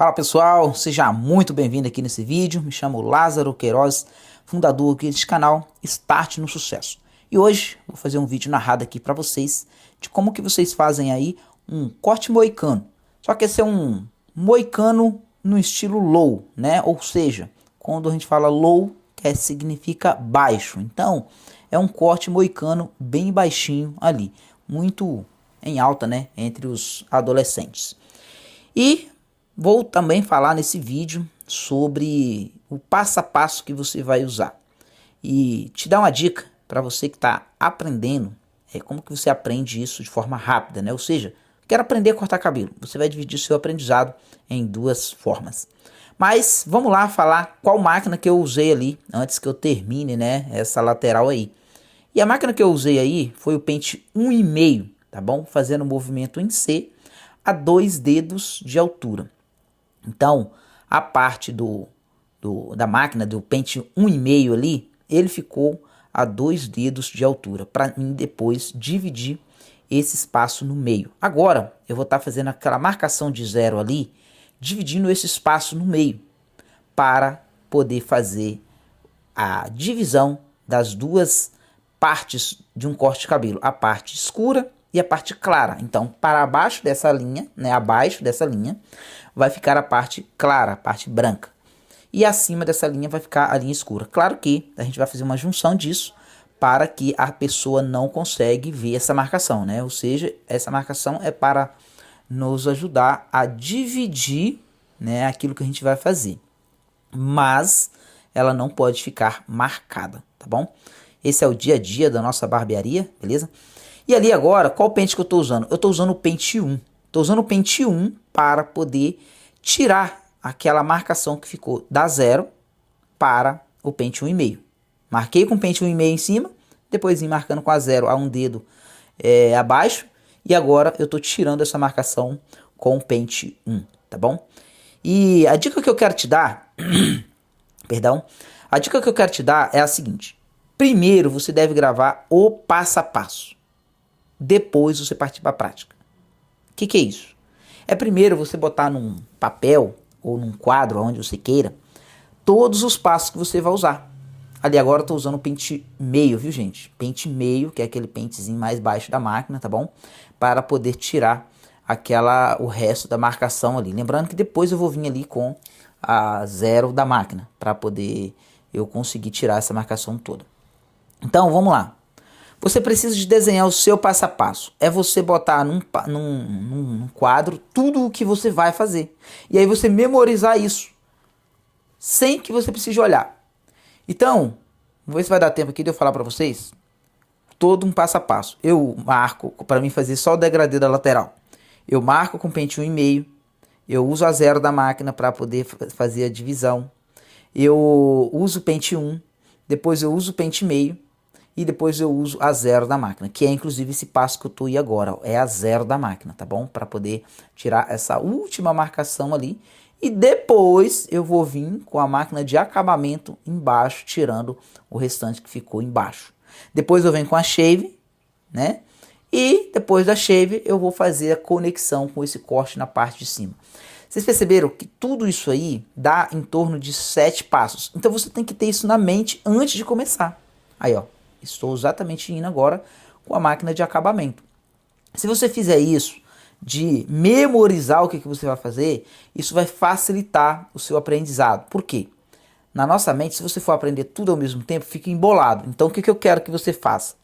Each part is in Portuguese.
Fala pessoal, seja muito bem-vindo aqui nesse vídeo. Me chamo Lázaro Queiroz, fundador aqui deste canal Start no Sucesso. E hoje vou fazer um vídeo narrado aqui para vocês de como que vocês fazem aí um corte moicano. Só que esse é um moicano no estilo low, né? Ou seja, quando a gente fala low, significa baixo. Então, é um corte moicano bem baixinho ali, muito em alta, né? Entre os adolescentes. E vou também falar nesse vídeo sobre o passo a passo que você vai usar. E te dar uma dica para você que está aprendendo, como que você aprende isso de forma rápida, né? Ou seja, quero aprender a cortar cabelo. Você vai dividir seu aprendizado em duas formas. Mas vamos lá falar qual máquina que eu usei ali antes que eu termine, né? Essa lateral aí. E a máquina que eu usei aí foi o pente 1,5, tá bom? Fazendo o movimento em C a 2 dedos de altura. Então, a parte da máquina, do pente 1,5 ali, ele ficou a 2 dedos de altura, para mim depois dividir esse espaço no meio. Agora, eu vou estar fazendo aquela marcação de 0 ali, dividindo esse espaço no meio, para poder fazer a divisão das duas partes de um corte de cabelo, a parte escura e a parte clara. Então, para baixo dessa linha, né, abaixo dessa linha, vai ficar a parte clara, a parte branca. E acima dessa linha vai ficar a linha escura. Claro que a gente vai fazer uma junção disso para que a pessoa não consegue ver essa marcação, né? Ou seja, essa marcação é para nos ajudar a dividir, né, aquilo que a gente vai fazer. Mas ela não pode ficar marcada, tá bom? Esse é o dia a dia da nossa barbearia, beleza? E ali agora, qual pente que eu estou usando? Eu estou usando o pente 1. Estou usando o pente 1 para poder tirar aquela marcação que ficou da 0 para o pente 1,5. Marquei com o pente 1,5 em cima, depois vim marcando com a 0 a um dedo abaixo. E agora eu estou tirando essa marcação com o pente 1, tá bom? E a dica que eu quero te dar, perdão, a dica que eu quero te dar é a seguinte. Primeiro você deve gravar o passo a passo. Depois você partir para a prática. O que é isso? É primeiro você botar num papel ou num quadro, onde você queira, todos os passos que você vai usar. Ali agora eu estou usando o pente meio, viu gente? Pente meio, que é aquele pentezinho mais baixo da máquina, tá bom? Para poder tirar o resto da marcação ali. Lembrando que depois eu vou vir ali com a 0 da máquina, para poder eu conseguir tirar essa marcação toda. Então vamos lá. Você precisa de desenhar o seu passo a passo. É você botar num quadro tudo o que você vai fazer. E aí você memorizar isso, sem que você precise olhar. Então, vamos ver se vai dar tempo aqui de eu falar para vocês todo um passo a passo. Eu marco, para mim fazer só o degradê da lateral. Eu marco com pente 1,5. Eu uso a 0 da máquina para poder fazer a divisão. Eu uso o pente 1. Depois eu uso o pente meio. E depois eu uso a 0 da máquina, que é inclusive esse passo que eu estou aí agora, é a 0 da máquina, tá bom? Para poder tirar essa última marcação ali. E depois eu vou vir com a máquina de acabamento embaixo, tirando o restante que ficou embaixo. Depois eu venho com a shave, né? E depois da shave eu vou fazer a conexão com esse corte na parte de cima. Vocês perceberam que tudo isso aí dá em torno de 7 passos. Então você tem que ter isso na mente antes de começar. Aí, ó. Estou exatamente indo agora com a máquina de acabamento. Se você fizer isso, de memorizar o que você vai fazer, isso vai facilitar o seu aprendizado. Por quê? Na nossa mente, se você for aprender tudo ao mesmo tempo, fica embolado. Então, o que eu quero que você faça?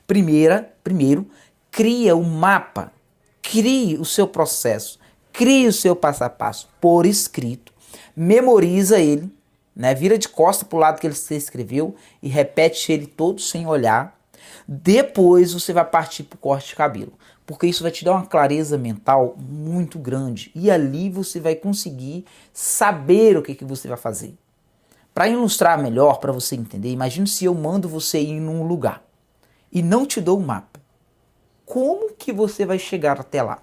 Primeiro, cria um mapa. Crie o seu processo. Crie o seu passo a passo por escrito. Memoriza ele. Né? Vira de costa para o lado que você escreveu e repete ele todo sem olhar. Depois você vai partir para o corte de cabelo, porque isso vai te dar uma clareza mental muito grande e ali você vai conseguir saber o que você vai fazer. Para ilustrar melhor, para você entender, imagine se eu mando você ir num lugar e não te dou um mapa. Como que você vai chegar até lá?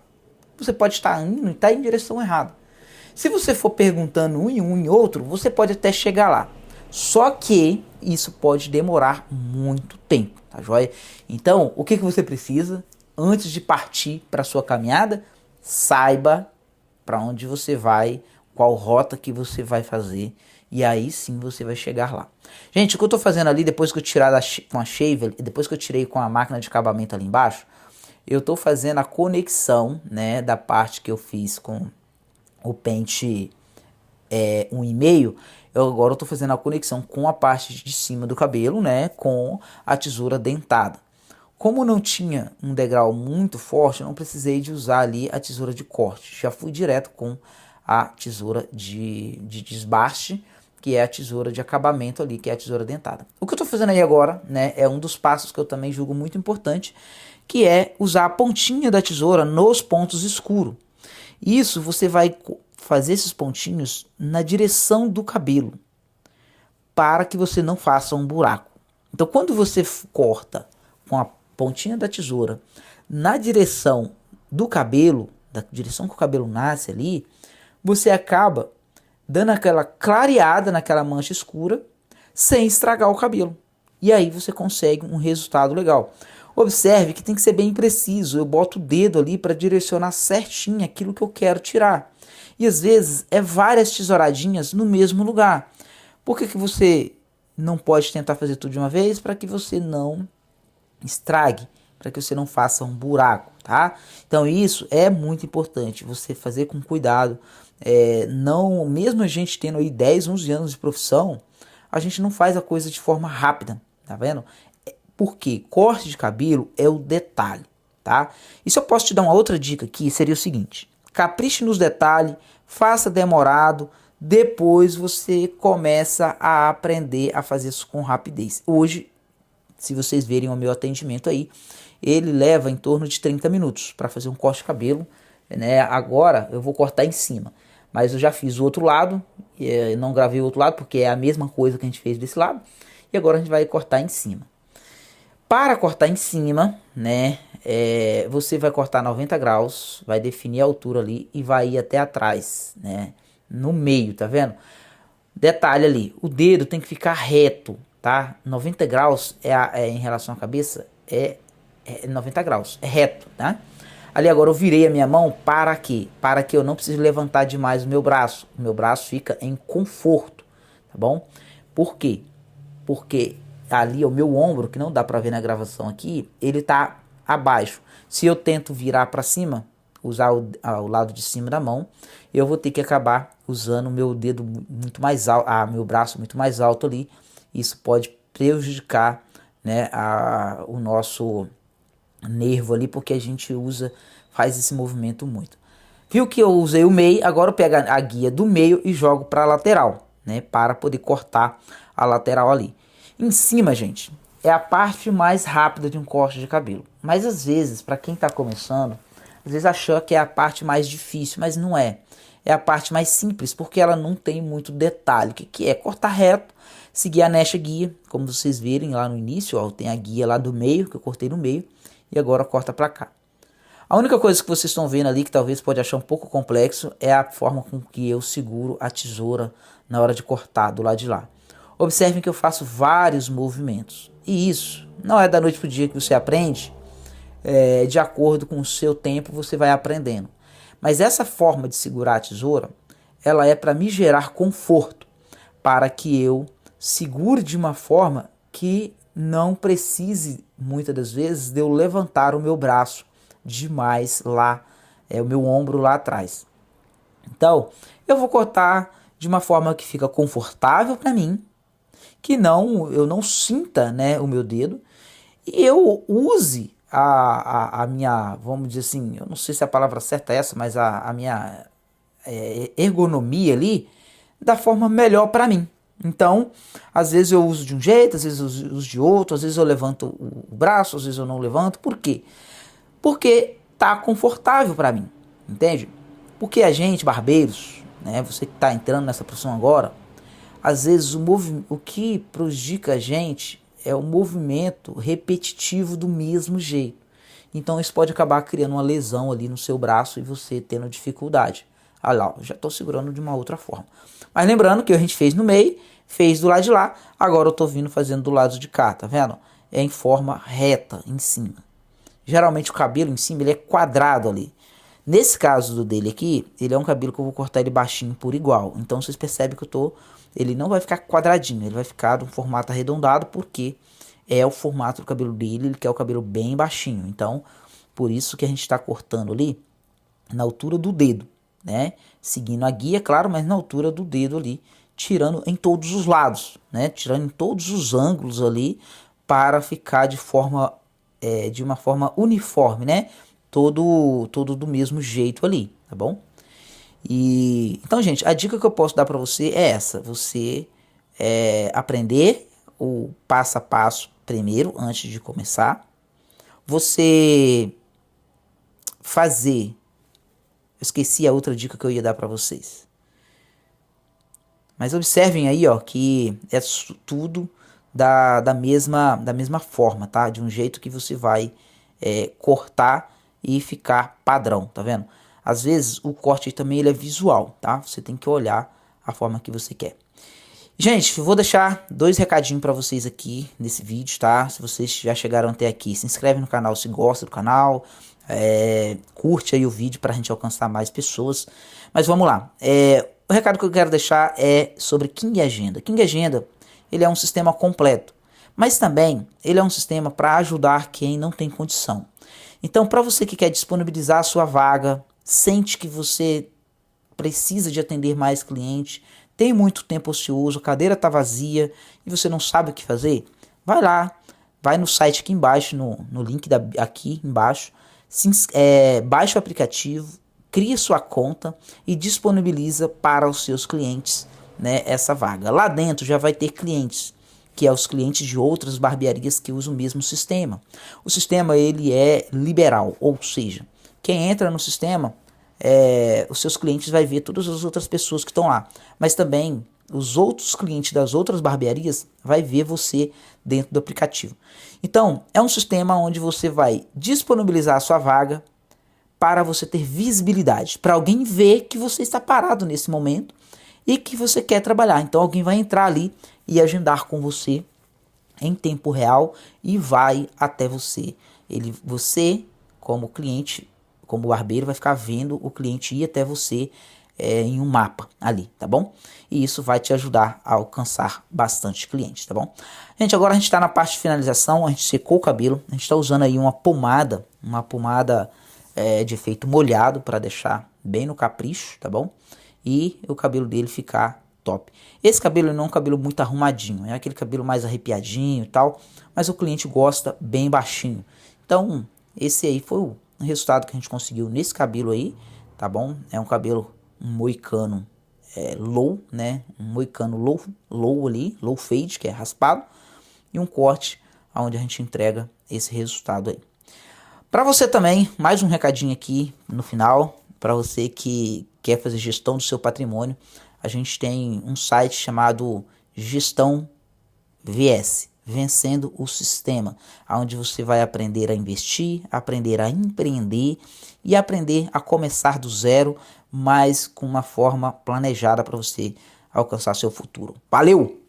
Você pode estar indo e estar em direção errada. Se você for perguntando um em outro, você pode até chegar lá. Só que isso pode demorar muito tempo, tá joia? Então, o que você precisa antes de partir para a sua caminhada? Saiba para onde você vai, qual rota que você vai fazer, e aí sim você vai chegar lá. Gente, o que eu tô fazendo ali, depois que eu tirar com a shave, depois que eu tirei com a máquina de acabamento ali embaixo, eu tô fazendo a conexão, né, da parte que eu fiz com o pente 1,5. Agora eu tô fazendo a conexão com a parte de cima do cabelo, né, com a tesoura dentada. Como não tinha um degrau muito forte, eu não precisei de usar ali a tesoura de corte. Já fui direto com a tesoura de desbaste, que é a tesoura de acabamento ali, que é a tesoura dentada. O que eu estou fazendo aí agora, né, é um dos passos que eu também julgo muito importante, que é usar a pontinha da tesoura nos pontos escuros. Isso você vai fazer esses pontinhos na direção do cabelo, para que você não faça um buraco. Então quando você corta com a pontinha da tesoura na direção do cabelo, da direção que o cabelo nasce ali, você acaba dando aquela clareada naquela mancha escura sem estragar o cabelo. E aí você consegue um resultado legal. Observe que tem que ser bem preciso. Eu boto o dedo ali para direcionar certinho aquilo que eu quero tirar. E às vezes é várias tesouradinhas no mesmo lugar. Por que você não pode tentar fazer tudo de uma vez? Para que você não estrague, para que você não faça um buraco, tá? Então isso é muito importante, você fazer com cuidado. Não, mesmo a gente tendo aí 10, 11 anos de profissão, a gente não faz a coisa de forma rápida, tá vendo? Porque corte de cabelo é o detalhe, tá? E se eu posso te dar uma outra dica aqui, seria o seguinte: capriche nos detalhes, faça demorado, depois você começa a aprender a fazer isso com rapidez. Hoje, se vocês verem o meu atendimento aí, ele leva em torno de 30 minutos para fazer um corte de cabelo, né? Agora eu vou cortar em cima, mas eu já fiz o outro lado, não gravei o outro lado porque é a mesma coisa que a gente fez desse lado, e agora a gente vai cortar em cima. Para cortar em cima, né, você vai cortar 90 graus, vai definir a altura ali e vai ir até atrás, né, no meio, tá vendo? Detalhe ali, o dedo tem que ficar reto, tá? 90 graus em relação à cabeça é 90 graus, é reto, tá? Ali agora eu virei a minha mão para quê? Para que eu não precise levantar demais o meu braço. O meu braço fica em conforto, tá bom? Por quê? Porque ali o meu ombro, que não dá para ver na gravação aqui, ele tá abaixo. Se eu tento virar para cima, usar o lado de cima da mão, eu vou ter que acabar usando o meu dedo muito mais alto, meu braço muito mais alto ali. Isso pode prejudicar, né, o nosso nervo ali, porque a gente faz esse movimento muito. Viu que eu usei o meio, agora eu pego a guia do meio e jogo para a lateral, né, para poder cortar a lateral ali. Em cima, gente, é a parte mais rápida de um corte de cabelo. Mas às vezes, para quem está começando, às vezes achou que é a parte mais difícil, mas não é. É a parte mais simples, porque ela não tem muito detalhe. O que é? Cortar reto, seguir a Necha guia, como vocês verem lá no início, ó, tem a guia lá do meio, que eu cortei no meio, e agora corta para cá. A única coisa que vocês estão vendo ali, que talvez pode achar um pouco complexo, é a forma com que eu seguro a tesoura na hora de cortar do lado de lá. Observem que eu faço vários movimentos. E isso não é da noite para o dia que você aprende. De acordo com o seu tempo você vai aprendendo. Mas essa forma de segurar a tesoura, ela é para me gerar conforto, para que eu segure de uma forma que não precise, muitas das vezes, de eu levantar o meu braço demais lá, o meu ombro lá atrás. Então, eu vou cortar de uma forma que fica confortável para mim, que eu não sinta, né, o meu dedo, e eu use a minha, vamos dizer assim, eu não sei se a palavra certa é essa, mas a minha ergonomia ali, da forma melhor para mim. Então, às vezes eu uso de um jeito, às vezes eu uso de outro, às vezes eu levanto o braço, às vezes eu não levanto. Por quê? Porque tá confortável para mim, entende? Porque a gente, barbeiros, né, você que tá entrando nessa profissão agora, às vezes o que prejudica a gente é o movimento repetitivo do mesmo jeito. Então isso pode acabar criando uma lesão ali no seu braço e você tendo dificuldade. Olha lá, eu já estou segurando de uma outra forma. Mas lembrando que a gente fez no meio, fez do lado de lá, agora eu estou vindo fazendo do lado de cá, tá vendo? É em forma reta, em cima. Geralmente o cabelo em cima ele é quadrado ali. Nesse caso do dele aqui, ele é um cabelo que eu vou cortar ele baixinho por igual. Então vocês percebem que ele não vai ficar quadradinho, ele vai ficar de um formato arredondado, porque é o formato do cabelo dele, ele quer o cabelo bem baixinho. Então, por isso que a gente está cortando ali na altura do dedo, né? Seguindo a guia, claro, mas na altura do dedo ali, tirando em todos os lados, né? Tirando em todos os ângulos ali, para ficar de uma forma uniforme, né? Todo do mesmo jeito ali, tá bom? Então, gente, a dica que eu posso dar para você é essa: você aprender o passo a passo primeiro, antes de começar. Você fazer. Eu esqueci a outra dica que eu ia dar para vocês. Mas observem aí, ó, que é tudo da mesma forma, tá? De um jeito que você vai cortar e ficar padrão, tá vendo? Às vezes o corte também ele é visual, tá? Você tem que olhar a forma que você quer. Gente, eu vou deixar 2 recadinhos para vocês aqui nesse vídeo, tá? Se vocês já chegaram até aqui, se inscreve no canal se gosta do canal, curte aí o vídeo para a gente alcançar mais pessoas. Mas vamos lá, o recado que eu quero deixar é sobre King Agenda. King Agenda, ele é um sistema completo, mas também ele é um sistema para ajudar quem não tem condição. Então, para você que quer disponibilizar a sua vaga, sente que você precisa de atender mais clientes, tem muito tempo ocioso, a cadeira está vazia e você não sabe o que fazer, vai lá, vai no site aqui embaixo, no link aqui embaixo, baixa o aplicativo, cria sua conta e disponibiliza para os seus clientes, né, essa vaga. Lá dentro já vai ter clientes, que é os clientes de outras barbearias que usam o mesmo sistema. O sistema ele é liberal, ou seja, quem entra no sistema, os seus clientes vai ver todas as outras pessoas que estão lá, mas também os outros clientes das outras barbearias vai ver você dentro do aplicativo. Então, é um sistema onde você vai disponibilizar a sua vaga para você ter visibilidade, para alguém ver que você está parado nesse momento e que você quer trabalhar. Então, alguém vai entrar ali e agendar com você em tempo real e vai até você. Você, como cliente, como barbeiro, vai ficar vendo o cliente ir até você em um mapa ali, tá bom? E isso vai te ajudar a alcançar bastante clientes, tá bom? Gente, agora a gente está na parte de finalização, a gente secou o cabelo, a gente está usando aí uma pomada de efeito molhado para deixar bem no capricho, tá bom? E o cabelo dele ficar top. Esse cabelo não é um cabelo muito arrumadinho, é aquele cabelo mais arrepiadinho e tal, mas o cliente gosta bem baixinho. Então, esse aí foi o resultado que a gente conseguiu nesse cabelo aí, tá bom? É um cabelo moicano low, né? Um moicano low ali, low fade, que é raspado, e um corte onde a gente entrega esse resultado aí. Para você também, mais um recadinho aqui no final, para você que quer fazer gestão do seu patrimônio, a gente tem um site chamado Gestão VS, Vencendo o Sistema, onde você vai aprender a investir, aprender a empreender e aprender a começar do zero, mas com uma forma planejada para você alcançar seu futuro. Valeu!